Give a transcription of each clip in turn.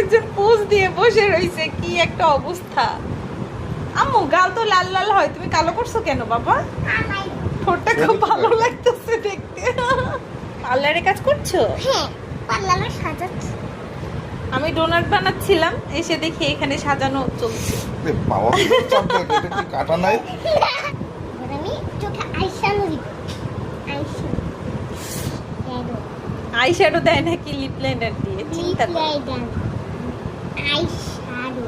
আরেকজন পোজ দিয়ে বসে রয়েছে, কি একটা অবস্থা। আম্মু গাল তো লাল লাল হয়, তুমি কালো করছো কেন বাবা? ঠোঁটটা খুব ভালো লাগতেছে দেখতে। পার্লারে কাজ করছো? হ্যাঁ, পার্লারে সাজাচ্ছি। আমি ডোনাট বানাচ্ছিলাম, এসে দেখি এখানে সাজানো চলছে। বাবা চাপ দেখ, এটা কি কাটা নাই? এবার আমি চোখে আইশ্যাডো দিব। আই শ্যাডো দেয় নাকি লিপ লাইনার দিয়ে? চিন্তা করো। আইশ্যাডো।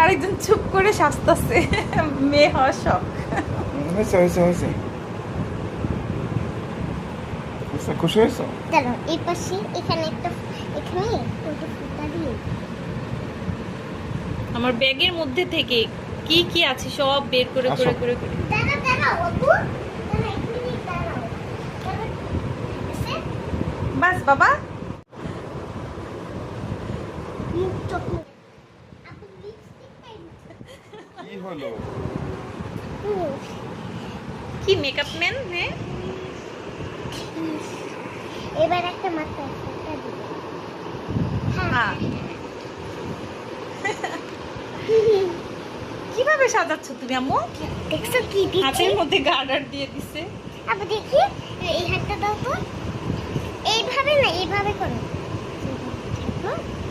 আরেকজন চুপ করে সাজতেছে, মেয়ে হওয়ার শখ। হয়েছে হয়েছে হয়েছে। খুশি হয়েছ? দাঁড়াও, এই পাশে এখানে একটা, এখানে দুটো ফুটা দিয়ে। আমার ব্যাগের মধ্যে থেকে কি কি আছে সব বের করে করে করে করে। দাঁড়াও দাঁড়াও আপু, দাঁড়াও এক মিনিট দাঁড়াও। বাস বাবা, মুখ চোখ মুখ। আপু লিপস্টিকটাই কি হলো? কি মেকআপ ম্যান? হ্যাঁ, এবার একটা মাথায় ফুটা দিব। হ্যাঁ। কিভাবে সাজাচ্ছ তুমি আম্মু? দেখছো কি দিচ্ছে? হাতের মধ্যে গার্ডার দিয়ে দিছে। আপু দেখি, এই হাতটা দাও তো। এইভাবে না, এইভাবে করো।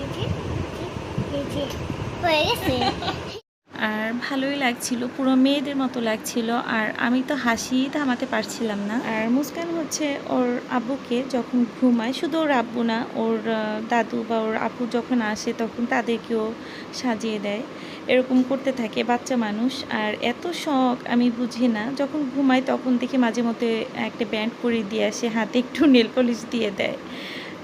এই যে, এই যে, হয়ে গেছে। আর ভালোই লাগছিল, পুরো মেয়েদের মতো লাগছিল। আর আমি তো হাসি থামাতে পারছিলাম না। আর মুস্কান হচ্ছে ওর আব্বুকে যখন ঘুমায়, শুধু ওর আব্বু না, ওর দাদু বা ওর আব্বু যখন আসে তখন তাদেরকেও সাজিয়ে দেয়। এরকম করতে থাকে বাচ্চা মানুষ। আর এত শখ আমি বুঝি না, যখন ঘুমায় তখন দেখি মাঝে মধ্যে একটা ব্যান্ড পরিয়ে দিয়ে আসে, হাতে একটু নেল পলিশ দিয়ে দেয়,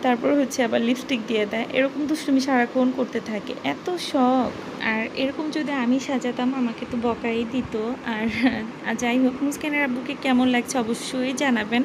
তারপর হচ্ছে আবার লিপস্টিক দিয়ে দেয়। এরকম দুষ্টুমি সারাক্ষণ করতে থাকে, এত শখ। আর এরকম যদি আমি সাজাতাম আমাকে তো বকাই দিত। আর যাই হোক, মুস্কানের আব্বুকে কেমন লাগছে অবশ্যই জানাবেন।